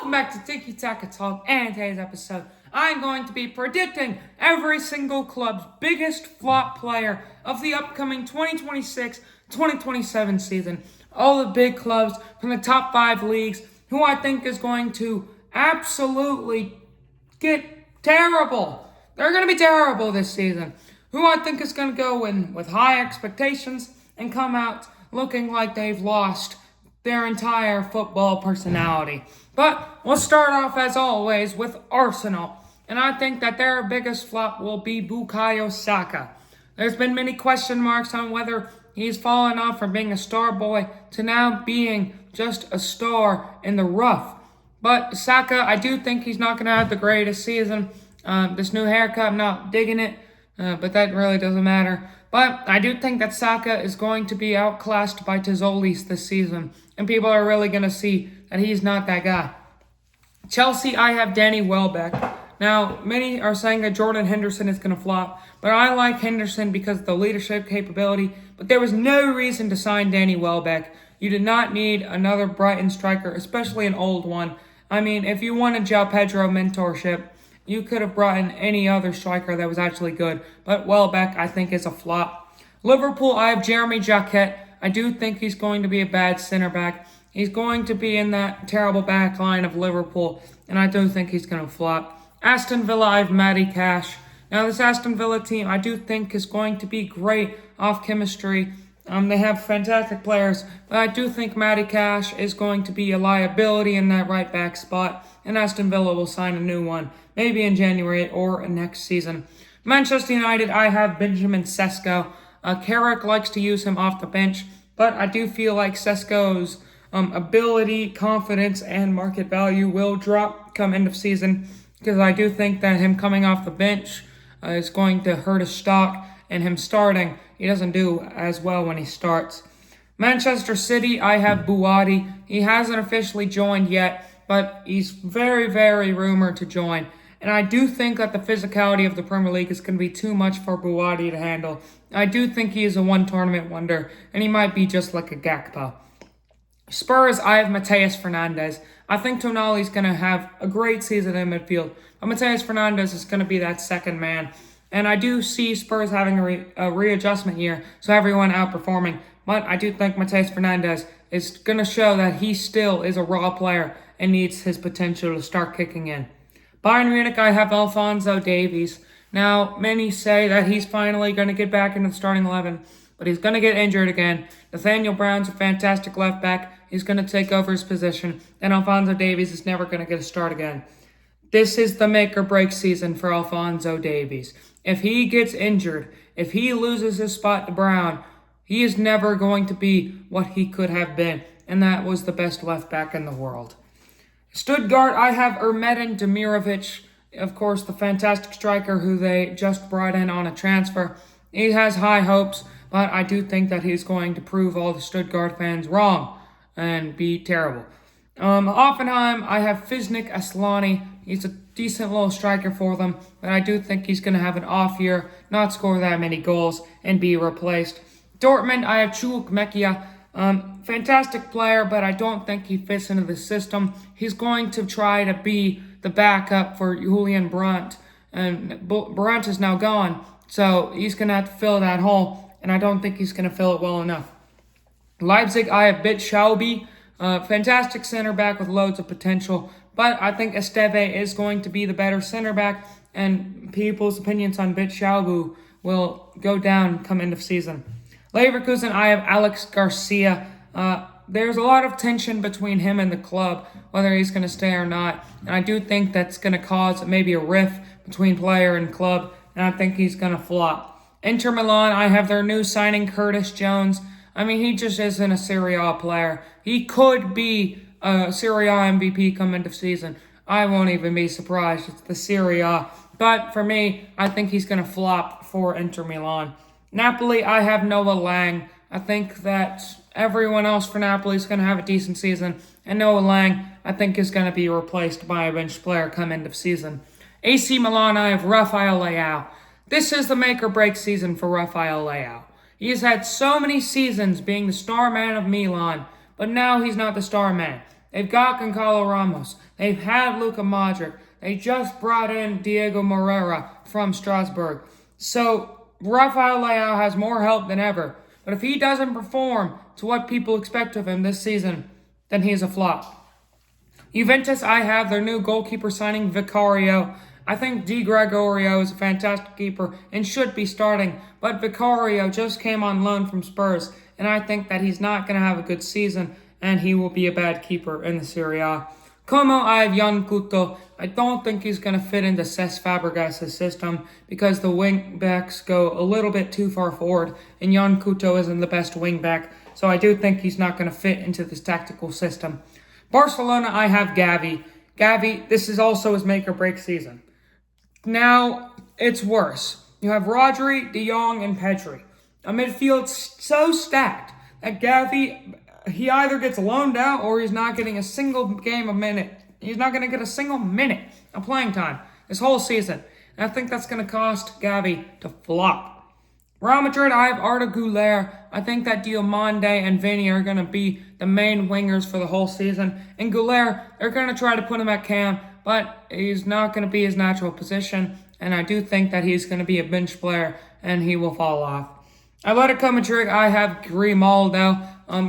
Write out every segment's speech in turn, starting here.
Welcome back to Tiki Taka Talk, and today's episode, I'm going to be predicting every single club's biggest flop player of the upcoming 2026-2027 season. All the big clubs from the top 5 leagues, who I think is going to absolutely get terrible. They're going to be terrible this season. Who I think is going to go in with high expectations and come out looking like they've lost their entire football personality. But we'll start off, as always, with Arsenal. And I think that their biggest flop will be Bukayo Saka. There's been many question marks on whether he's fallen off from being a star boy to now being just a star in the rough. But Saka, I do think he's not going to have the greatest season. This new haircut, I'm not digging it, but that really doesn't matter. But I do think that Saka is going to be outclassed by Tzolis this season. And people are really going to see that he's not that guy. Chelsea, I have Danny Welbeck. Now, many are saying that Jordan Henderson is going to flop. But I like Henderson because of the leadership capability. But there was no reason to sign Danny Welbeck. You did not need another Brighton striker, especially an old one. I mean, if you wanted João Pedro mentorship, you could have brought in any other striker that was actually good. But Welbeck, I think, is a flop. Liverpool, I have Jeremy Jacquet. I do think he's going to be a bad center back. He's going to be in that terrible back line of Liverpool, and I do think he's going to flop. Aston Villa, I have Matty Cash. Now, this Aston Villa team, I do think is going to be great off chemistry. They have fantastic players, but I do think Matty Cash is going to be a liability in that right back spot, and Aston Villa will sign a new one, maybe in January or next season. Manchester United, I have Benjamin Sesko. Carrick likes to use him off the bench, but I do feel like Sesko's ability, confidence, and market value will drop come end of season, because I do think that him coming off the bench is going to hurt his stock, and him starting, he doesn't do as well when he starts. Manchester City, I have Buwadi. He hasn't officially joined yet, but he's very, very rumored to join. And I do think that the physicality of the Premier League is going to be too much for Buwadi to handle. I do think he is a one-tournament wonder, and he might be just like a Gakpo. Spurs, I have Mateus Fernandes. I think Tonali's going to have a great season in midfield, but Mateus Fernandes is going to be that second man. And I do see Spurs having a readjustment year, so everyone outperforming. But I do think Mateus Fernandes is going to show that he still is a raw player and needs his potential to start kicking in. Bayern Munich, I have Alphonso Davies. Now, many say that he's finally going to get back into the starting 11, but he's going to get injured again. Nathaniel Brown's a fantastic left back. He's going to take over his position, and Alphonso Davies is never going to get a start again. This is the make or break season for Alphonso Davies. If he gets injured, if he loses his spot to Brown, he is never going to be what he could have been, and that was the best left back in the world. Stuttgart, I have Ermedin Demirovic, of course, the fantastic striker who they just brought in on a transfer. He has high hopes, but I do think that he's going to prove all the Stuttgart fans wrong and be terrible. Hoffenheim, I have Fisnik Aslani. He's a decent little striker for them, but I do think he's going to have an off year, not score that many goals, and be replaced. Dortmund, I have Chuk Mekia. Fantastic player, but I don't think he fits into the system. He's going to try to be the backup for Julian Brandt, and Brandt is now gone, so he's going to have to fill that hole, and I don't think he's going to fill it well enough. Leipzig, I have Bit Schaubi, fantastic center back with loads of potential, but I think Esteve is going to be the better center back, and people's opinions on Bit Schaubi will go down come end of season. Leverkusen, I have Alex Garcia. There's a lot of tension between him and the club, whether he's going to stay or not. And I do think that's going to cause maybe a rift between player and club, and I think he's going to flop. Inter Milan, I have their new signing, Curtis Jones. I mean, he just isn't a Serie A player. He could be a Serie A MVP come end of season. I won't even be surprised. It's the Serie A. But for me, I think he's going to flop for Inter Milan. Napoli, I have Noah Lang. I think that everyone else for Napoli is going to have a decent season. And Noah Lang, I think, is going to be replaced by a bench player come end of season. AC Milan, I have Rafael Leao. This is the make or break season for Rafael Leao. He has had so many seasons being the star man of Milan, but now he's not the star man. They've got Goncalo Ramos. They've had Luka Modric. They just brought in Diego Moreira from Strasbourg. So Rafael Leao has more help than ever. But if he doesn't perform to what people expect of him this season, then he's a flop. Juventus, I have their new goalkeeper signing, Vicario. I think Di Gregorio is a fantastic keeper and should be starting, but Vicario just came on loan from Spurs, and I think that he's not going to have a good season, and he will be a bad keeper in the Serie A. Como, I have Yan Couto. I don't think he's going to fit into Cesc Fabregas' system because the wing backs go a little bit too far forward, and Yan Couto isn't the best wing back, so I do think he's not going to fit into this tactical system. Barcelona, I have Gavi. Gavi, this is also his make-or-break season. Now, it's worse. You have Rodri, De Jong, and Pedri. A midfield so stacked that Gavi, he either gets loaned out or he's not getting a single minute. He's not going to get a single minute of playing time this whole season. And I think that's going to cost Gavi to flop. Real Madrid, I have Arda Güler. I think that Diomande and Vinny are going to be the main wingers for the whole season. And Güler, they're going to try to put him at cam, but he's not going to be his natural position. And I do think that he's going to be a bench player and he will fall off. Atletico Madrid, I have Grimaldo.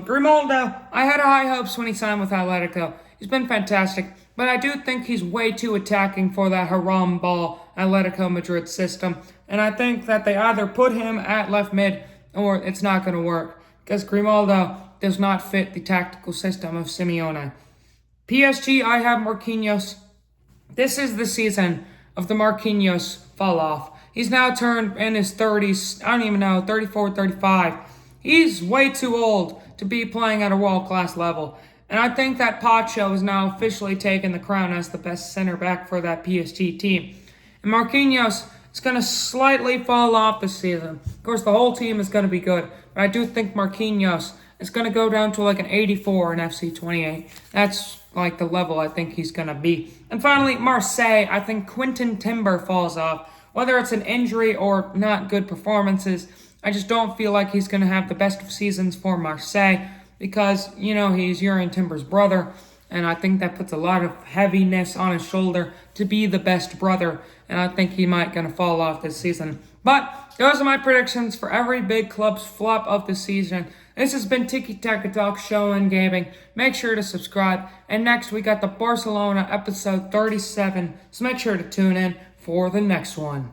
Grimaldo, I had high hopes when he signed with Atletico. He's been fantastic, but I do think he's way too attacking for that haram ball Atletico Madrid system. And I think that they either put him at left mid or it's not going to work because Grimaldo does not fit the tactical system of Simeone. PSG, I have Marquinhos. This is the season of the Marquinhos fall off. He's now turned in his 30s, I don't even know, 34, 35. He's way too old to be playing at a world-class level. And I think that Pacho is now officially taking the crown as the best center back for that PSG team. And Marquinhos is going to slightly fall off this season. Of course, the whole team is going to be good. But I do think Marquinhos is going to go down to like an 84 in FC 28. That's like the level I think he's going to be. And finally, Marseille, I think Quentin Timber falls off. Whether it's an injury or not good performances, I just don't feel like he's going to have the best of seasons for Marseille because, you know, he's Jurrien Timber's brother, and I think that puts a lot of heaviness on his shoulder to be the best brother, and I think he might going to fall off this season. But those are my predictions for every big club's flop of the season. This has been Tiki Taka Talk Show and Gaming. Make sure to subscribe, and next we got the Barcelona episode 37, so make sure to tune in for the next one.